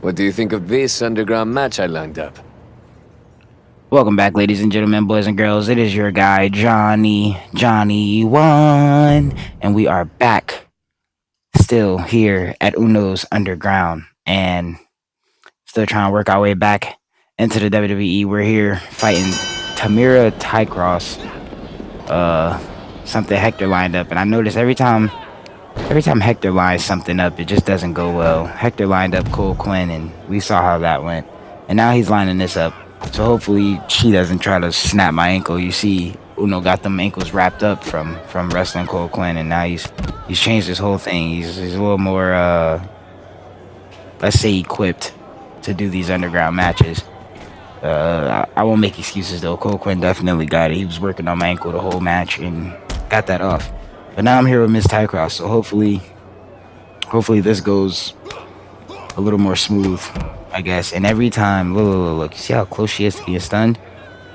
What do you think of this underground match I lined up? Welcome back, ladies and gentlemen, boys and girls. It is your guy, Johnny1, and we are back still here at Uno's Underground and still trying to work our way back into the WWE. We're here fighting Tamira Tycross, something Hector lined up, and I noticed every time Hector lines something up, it just doesn't go well. Hector lined up Cole Quinn, and we saw how that went, and now he's lining this up. So hopefully she doesn't try to snap my ankle. You see, Uno got them ankles wrapped up from wrestling Cole Quinn, and now he's changed his whole thing. He's a little more, let's say, equipped to do these underground matches. I won't make excuses though. Cole Quinn definitely got it. He was working on my ankle the whole match and got that off. But now I'm here with Miss Tycross, so hopefully this goes a little more smooth, I guess. And every time, look, you see how close she is to being stunned?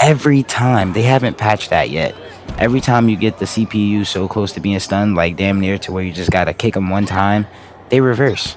Every time, they haven't patched that yet. Every time you get the CPU so close to being stunned, like damn near to where you just gotta kick them one time, they reverse.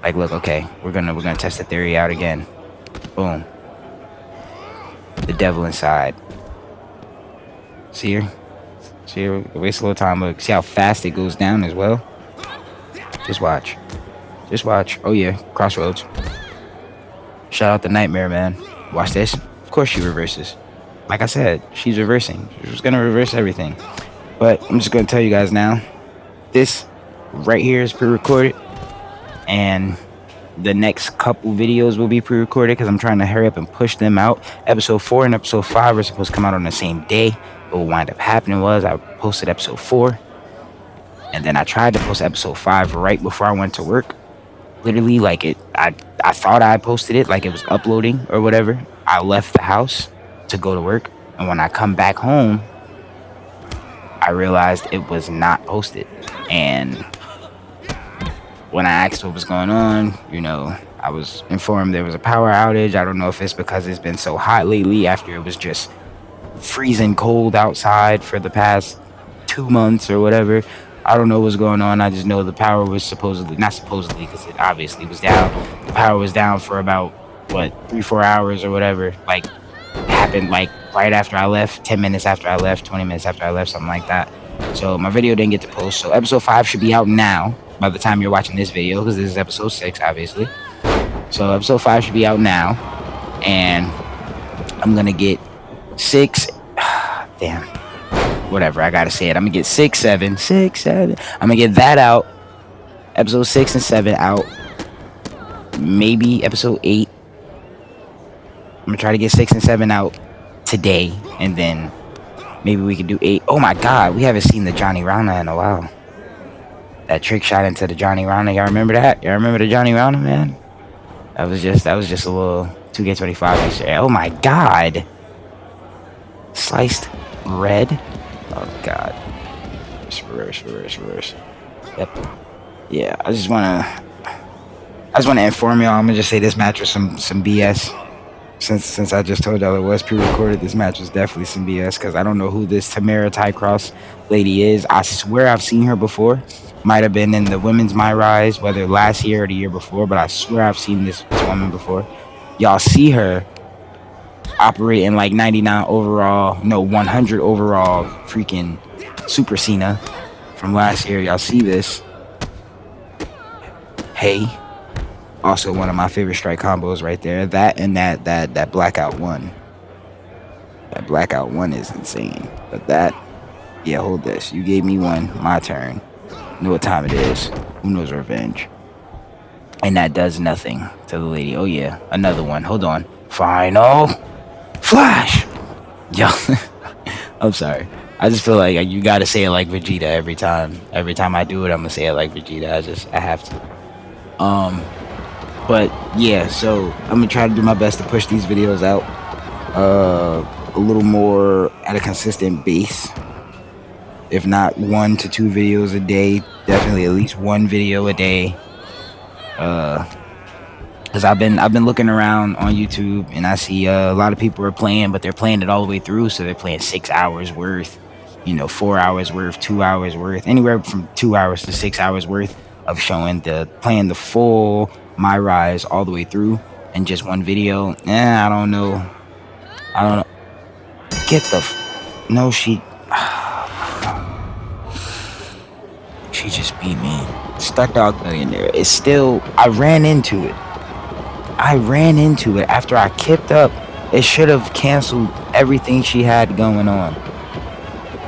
Like, look, okay, we're gonna test the theory out again. Boom. The devil inside. See her? See her? Waste a little time. Look, see how fast it goes down as well? Just watch. Just watch. Oh yeah, Crossroads. Shout out the Nightmare, man. Watch this. Of course she reverses. Like I said, she's reversing. She's gonna reverse everything. But I'm just gonna tell you guys now, this right here is pre-recorded, and the next couple videos will be pre-recorded because I'm trying to hurry up and push them out. Episode 4 and episode 5 are supposed to come out on the same day. What will wind up happening was I posted episode 4, and then I tried to post episode 5 right before I went to work. Literally, like I thought I posted it, like it was uploading or whatever. I left the house to go to work, and when I come back home, I realized it was not posted. And when I asked what was going on, I was informed there was a power outage. I don't know if it's because it's been so hot lately after it was just freezing cold outside for the past 2 months or whatever. I don't know what's going on. I just know the power was not supposedly, because it obviously was down. The power was down for about, 3-4 hours or whatever. Like, it happened like right after I left, 10 minutes after I left, 20 minutes after I left, something like that. So my video didn't get to post. So episode 5 should be out now by the time you're watching this video, because this is episode 6, obviously. So episode 5 should be out now. And I'm going to get 6. Damn. Whatever, I gotta say it. I'm gonna get 6, 7. I'm gonna get that out. Episode 6 and 7 out. Maybe episode 8. I'm gonna try to get 6 and 7 out today, and then maybe we can do 8. Oh my god, we haven't seen the Johnny Rana in a while. That trick shot into the Johnny Rana. Y'all remember that? Y'all remember the Johnny Rana, man? That was just a little 2K25 Easter egg. Oh my god. Sliced red. Oh god. Reverse. Yep. Yeah, I just wanna inform y'all. I'm gonna just say this match was some BS. Since I just told y'all it was pre-recorded, this match was definitely some BS, because I don't know who this Tamira Tycross lady is. I swear I've seen her before. Might have been in the women's MyRise, whether last year or the year before, but I swear I've seen this woman before. Y'all see her operating like 99 overall, no, 100 overall freaking Super Cena from last year. Y'all see this. Hey, also one of my favorite strike combos right there. That and that blackout one. That blackout one is insane. But yeah, hold this. You gave me one, my turn. Know what time it is. Uno's revenge. And that does nothing to the lady. Oh yeah, another one. Hold on. Final Flash! Yo, I'm sorry. I just feel like you gotta say it like Vegeta every time. Every time I do it, I'm gonna say it like Vegeta. I have to. But yeah, so I'm gonna try to do my best to push these videos out a little more at a consistent base. If not 1 to 2 videos a day, definitely at least 1 video a day. Because I've been looking around on YouTube, and I see a lot of people are playing, but they're playing it all the way through. So they're playing 6 hours worth, 4 hours worth, 2 hours worth, anywhere from 2 hours to 6 hours worth of playing the full MyRise all the way through in just one video. I don't know. I don't know. Get the no, she she just beat me. Stuck Dog Millionaire. It's still, I ran into it. After I kicked up. It should have canceled everything she had going on.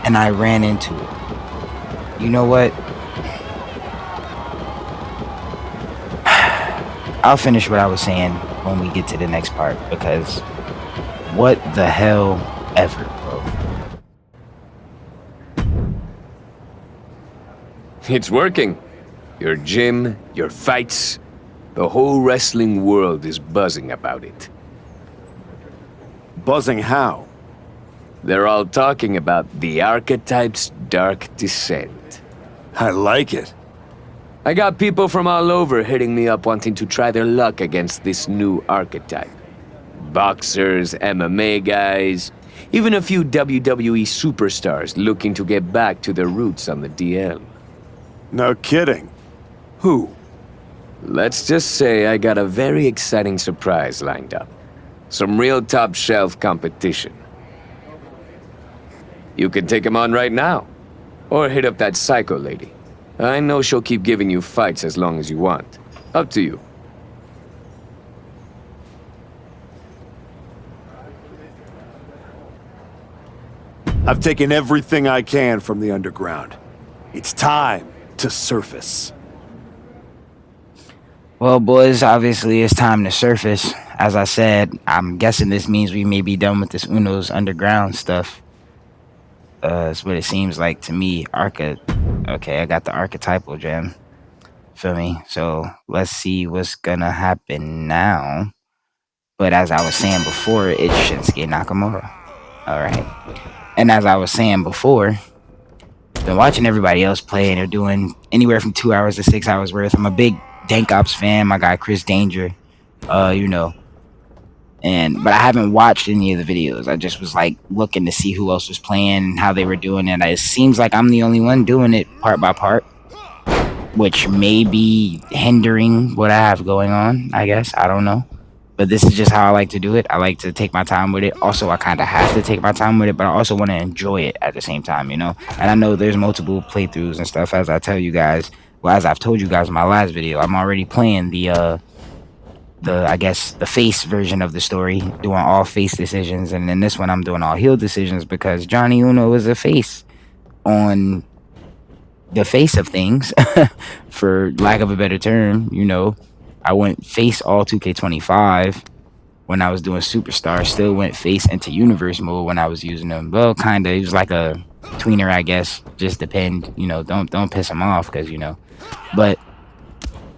And I ran into it. You know what? I'll finish what I was saying when we get to the next part, because what the hell ever, bro. It's working. Your gym, your fights, the whole wrestling world is buzzing about it. Buzzing how? They're all talking about the Archetype's dark descent. I like it. I got people from all over hitting me up wanting to try their luck against this new archetype. Boxers, MMA guys, even a few WWE superstars looking to get back to their roots on the DL. No kidding. Who? Let's just say I got a very exciting surprise lined up. Some real top-shelf competition. You can take him on right now. Or hit up that psycho lady. I know she'll keep giving you fights as long as you want. Up to you. I've taken everything I can from the underground. It's time to surface. Well, boys, obviously it's time to surface. As I said, I'm guessing this means we may be done with this Uno's underground stuff. That's what it seems like to me. Okay, I got the archetypal gem. Feel me? So let's see what's gonna happen now. But as I was saying before, it's Shinsuke Nakamura. Alright. And as I was saying before, been watching everybody else play, and they're doing anywhere from 2 hours to 6 hours worth. I'm a big Dank Ops fan. My guy Chris Danger, you know. But I haven't watched any of the videos. I just was like looking to see who else was playing and how they were doing it. It seems like I'm the only one doing it part by part, which may be hindering what I have going on, I guess. I don't know. But this is just how I like to do it. I like to take my time with it. Also, I kind of have to take my time with it, but I also want to enjoy it at the same time, you know? And I know there's multiple playthroughs and stuff, as I tell you guys. Well, as I've told you guys in my last video, I'm already playing the I guess the face version of the story, doing all face decisions, and then this one I'm doing all heel decisions because Johnny Uno is a face on the face of things, for lack of a better term. You know, I went face all 2K25 when I was doing Superstar, still went face into Universe mode when I was using them. Well, kinda, it was like a tweener, I guess. Just depend, you know. Don't piss them off, because you know. But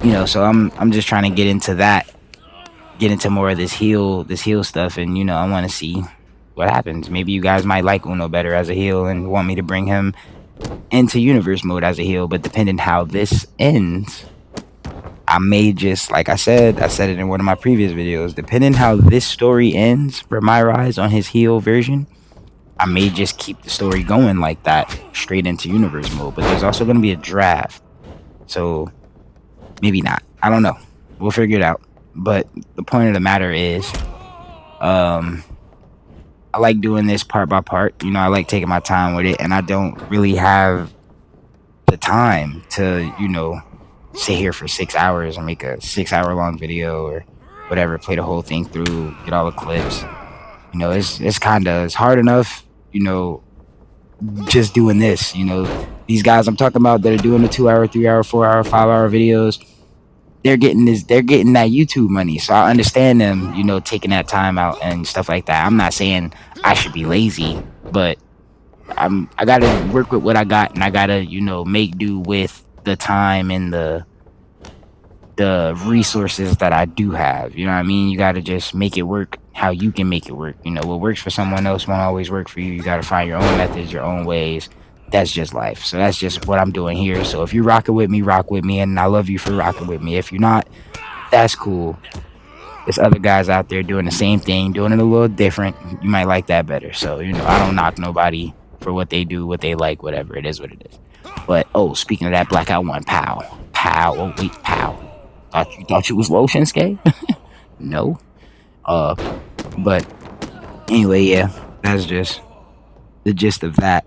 you know, so I'm just trying to get into that. Get into more of this heel stuff, and you know, I want to see what happens. Maybe you guys might like Uno better as a heel and want me to bring him into Universe mode as a heel, but depending how this ends, I may just, like I said it in one of my previous videos, depending how this story ends for MyRise on his heel version, I may just keep the story going like that straight into Universe mode. But there's also going to be a draft, so maybe not. I don't know. We'll figure it out. But the point of the matter is, I like doing this part by part. You know, I like taking my time with it, and I don't really have the time to, you know, sit here for 6 hours and make a 6 hour long video or whatever, play the whole thing through, get all the clips. You know, it's hard enough, you know, just doing this. You know, these guys I'm talking about that are doing the 2 hour, 3 hour, 4 hour, 5 hour videos, they're getting that YouTube money. So I understand them, you know, taking that time out and stuff like that. I'm not saying I should be lazy, but I gotta work with what I got, and I gotta, you know, make do with the time and the resources that I do have. You know what I mean? You gotta just make it work how you can make it work. You know, what works for someone else won't always work for you. You gotta find your own methods, your own ways. That's just life. So that's just what I'm doing here. So if you're rocking with me, rock with me, and I love you for rocking with me. If you're not, that's cool. There's other guys out there doing the same thing, doing it a little different. You might like that better. So, you know, I don't knock nobody for what they do, what they like, whatever. It is what it is. But, oh, speaking of that, Blackout 1, pow. Pow. Oh, wait, pow. Thought you was low, Shinsuke? No. But anyway, yeah, that's just the gist of that.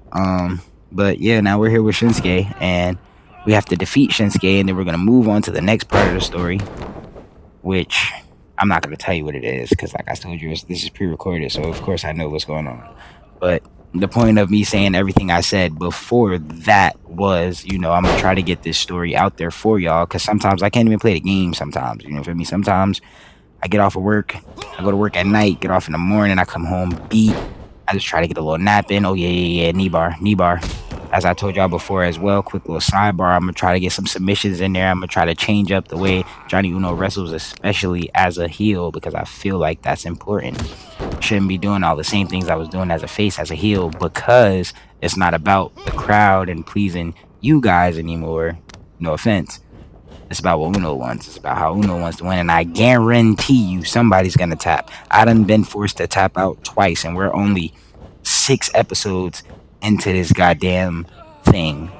But yeah, now we're here with Shinsuke, and we have to defeat Shinsuke, and then we're gonna move on to the next part of the story, which I'm not gonna tell you what it is because, like I told you, this is pre-recorded, so of course I know what's going on. But the point of me saying everything I said before that was, I'm gonna try to get this story out there for y'all, because sometimes I can't even play the game. Sometimes, for me, sometimes I get off of work, I go to work at night, get off in the morning, I come home beat. I just try to get a little nap in. Oh yeah, knee bar. As I told y'all before as well, quick little sidebar, I'm gonna try to get some submissions in there. I'm gonna try to change up the way Johnny Uno wrestles, especially as a heel, because I feel like that's important. Shouldn't be doing all the same things I was doing as a face, as a heel, because it's not about the crowd and pleasing you guys anymore. No offense. It's about what Uno wants. It's about how Uno wants to win. And I guarantee you somebody's going to tap. I done been forced to tap out twice, and we're only 6 episodes into this goddamn thing.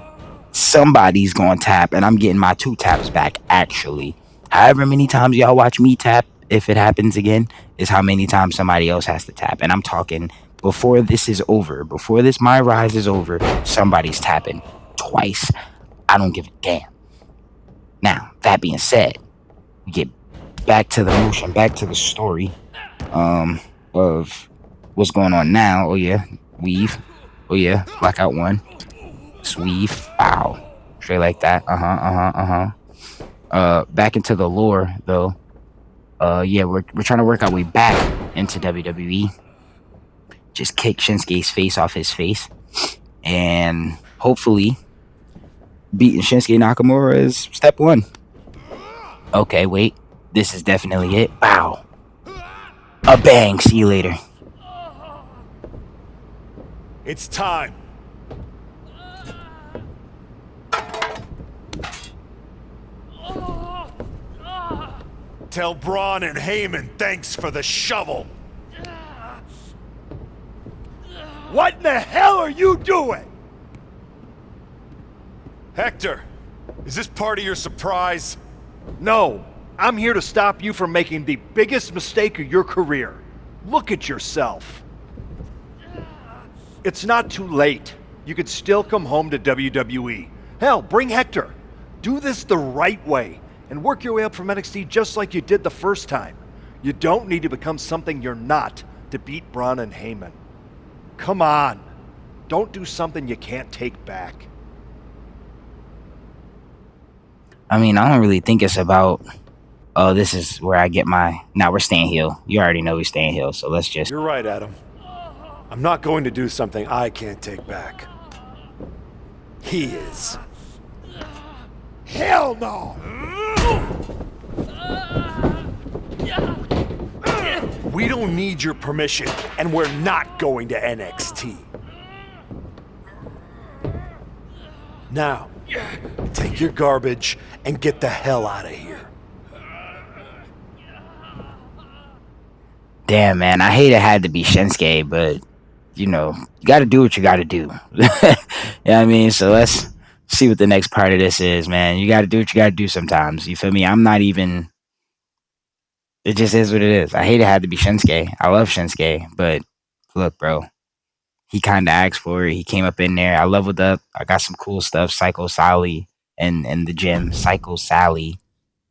Somebody's going to tap, and I'm getting my 2 taps back, actually. However many times y'all watch me tap, if it happens again, is how many times somebody else has to tap. And I'm talking before this is over, before this MyRise is over, somebody's tapping twice. I don't give a damn. Now, that being said, we get back to the motion, back to the story of what's going on now. Oh, yeah, weave. Oh, yeah, blackout 1. Sweeve. Wow. Straight like that. Back into the lore, though. Yeah, we're trying to work our way back into WWE. Just kick Shinsuke's face off his face. And hopefully beating Shinsuke Nakamura is step 1. Okay, wait. This is definitely it. Wow. A bang. See you later. It's time. Tell Braun and Heyman thanks for the shovel. What in the hell are you doing? Hector, is this part of your surprise? No, I'm here to stop you from making the biggest mistake of your career. Look at yourself. It's not too late. You could still come home to WWE. Hell, bring Hector. Do this the right way and work your way up from NXT just like you did the first time. You don't need to become something you're not to beat Braun and Heyman. Come on. Don't do something you can't take back. I mean, I don't really think it's about, oh, this is where I get my... Nah, we're staying heel. You already know we're staying heel, so let's just... You're right, Adam. I'm not going to do something I can't take back. He is. Hell no! We don't need your permission, and we're not going to NXT. Now, take your garbage and get the hell out of here. Damn, man, I hate it had to be Shinsuke, but, you gotta do what you gotta do. You know what I mean? So let's see what the next part of this is, man. You gotta do what you gotta do sometimes. You feel me? I'm not even... It just is what it is. I hate it had to be Shinsuke. I love Shinsuke, but look, bro. He kind of asked for it. He came up in there. I leveled up. I got some cool stuff. Psycho Sally and the gym. Psycho Sally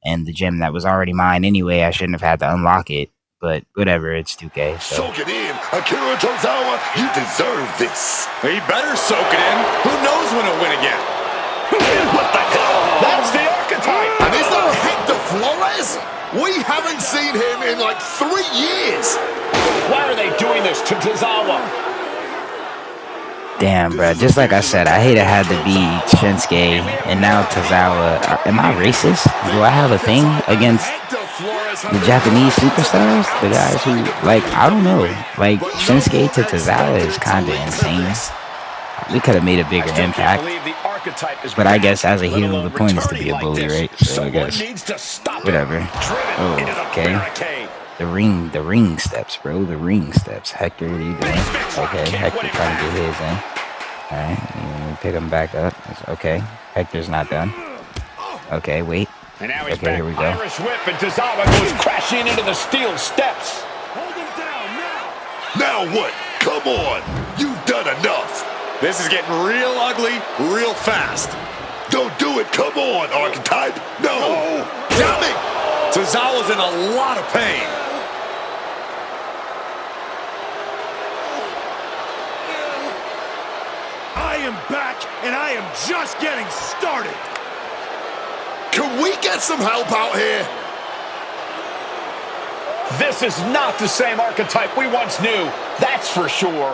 and the gym that was already mine anyway. I shouldn't have had to unlock it. But whatever, it's 2K. So. Soak it in. Akira Tozawa, you deserve this. He better soak it in. Who knows when he'll win again? What the hell? That's the archetype. And is that Hector Flores? We haven't seen him in like 3 years. Why are they doing this to Tozawa? Damn, bro. Just like I said, I hate it had to be Shinsuke and now Tozawa. Am I racist? Do I have a thing against the Japanese superstars? The guys who, I don't know. Shinsuke to Tozawa is kind of insane. We could have made a bigger impact. But I guess as a heel, the point is to be a bully, right? So I guess. Whatever. Oh, okay. The ring steps, bro. The ring steps. Hector, what are you doing? Okay, Hector trying to get his in. Alright, let me pick him back up. Okay, Hector's not done. Okay, wait. And now he's Okay, back. here we go. Irish whip, and Tozawa goes crashing into the steel steps. Hold him down now! Now what? Come on! You've done enough! This is getting real ugly, real fast. Don't do it! Come on, Archetype! No! Damn it! Tozawa's in a lot of pain. I am back, and I am just getting started! Can we get some help out here? This is not the same Archetype we once knew. That's for sure.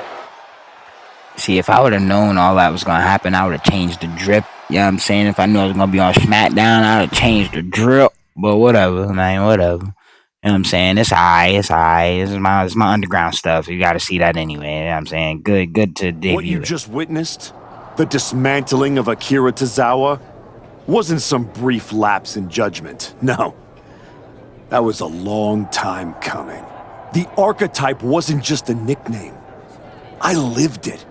See, if I would have known all that was going to happen, I would have changed the drip. You know what I'm saying? If I knew I was going to be on Smackdown, I would have changed the drip. But whatever, man, whatever. You know what I'm saying? It's alright, it's alright. It's my underground stuff. You got to see that anyway. You know what I'm saying? Good to debut. What you just witnessed, the dismantling of Akira Tozawa, wasn't some brief lapse in judgment. No. That was a long time coming. The Archetype wasn't just a nickname. I lived it.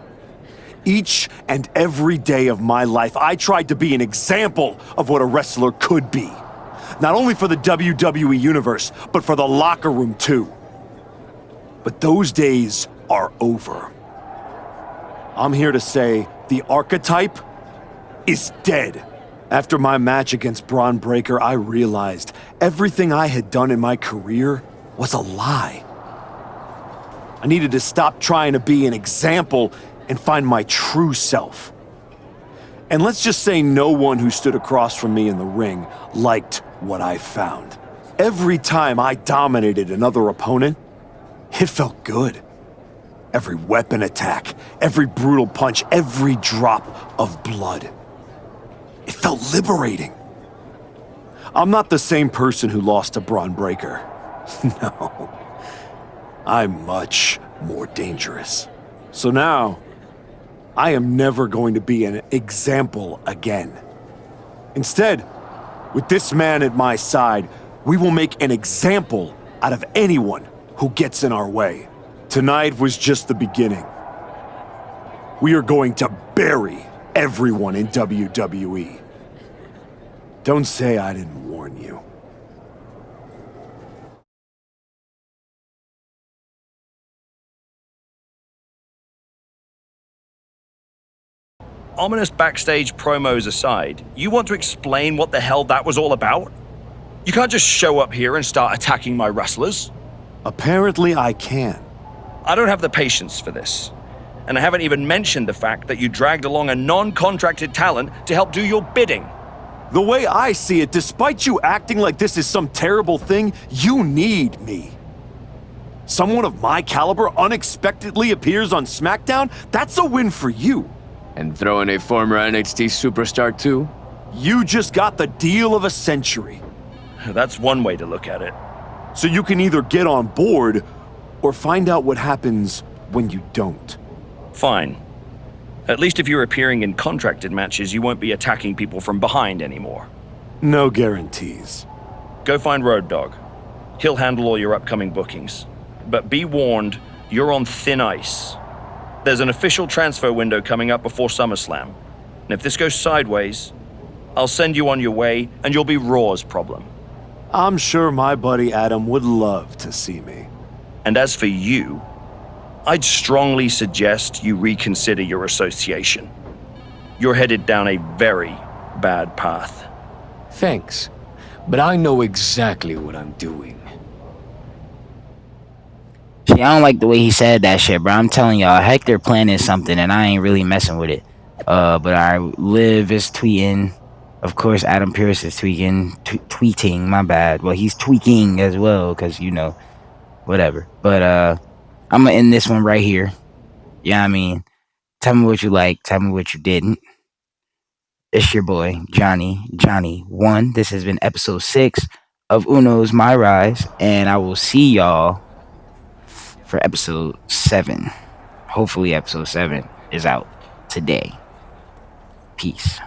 Each and every day of my life, I tried to be an example of what a wrestler could be. Not only for the WWE Universe, but for the locker room too. But those days are over. I'm here to say the Archetype is dead. After my match against Braun Breaker, I realized everything I had done in my career was a lie. I needed to stop trying to be an example and find my true self. And let's just say no one who stood across from me in the ring liked what I found. Every time I dominated another opponent, it felt good. Every weapon attack, every brutal punch, every drop of blood. It felt liberating. I'm not the same person who lost to Braun Breaker. No. I'm much more dangerous. So now, I am never going to be an example again. Instead, with this man at my side, we will make an example out of anyone who gets in our way. Tonight was just the beginning. We are going to bury everyone in WWE. Don't say I didn't warn you. Ominous backstage promos aside, you want to explain what the hell that was all about? You can't just show up here and start attacking my wrestlers. Apparently I can. I don't have the patience for this. And I haven't even mentioned the fact that you dragged along a non-contracted talent to help do your bidding. The way I see it, despite you acting like this is some terrible thing, you need me. Someone of my caliber unexpectedly appears on Smackdown? That's a win for you. And throw in a former NXT superstar too? You just got the deal of a century. That's one way to look at it. So you can either get on board or find out what happens when you don't. Fine. At least if you're appearing in contracted matches, you won't be attacking people from behind anymore. No guarantees. Go find Road Dogg. He'll handle all your upcoming bookings. But be warned, you're on thin ice. There's an official transfer window coming up before SummerSlam. And if this goes sideways, I'll send you on your way and you'll be Raw's problem. I'm sure my buddy Adam would love to see me. And as for you, I'd strongly suggest you reconsider your association. You're headed down a very bad path. Thanks, but I know exactly what I'm doing. See, I don't like the way he said that shit, bro. I'm telling y'all, Hector planning something, and I ain't really messing with it. But I Liv is tweeting. Of course, Adam Pearce is tweeting. My bad. Well, he's tweaking as well, cause you know, whatever. But I'm gonna end this one right here. Yeah, I mean, tell me what you like. Tell me what you didn't. It's your boy Johnny 1. This has been episode 6 of Uno's MyRise, and I will see y'all for episode 7. Hopefully episode 7 is out today. Peace.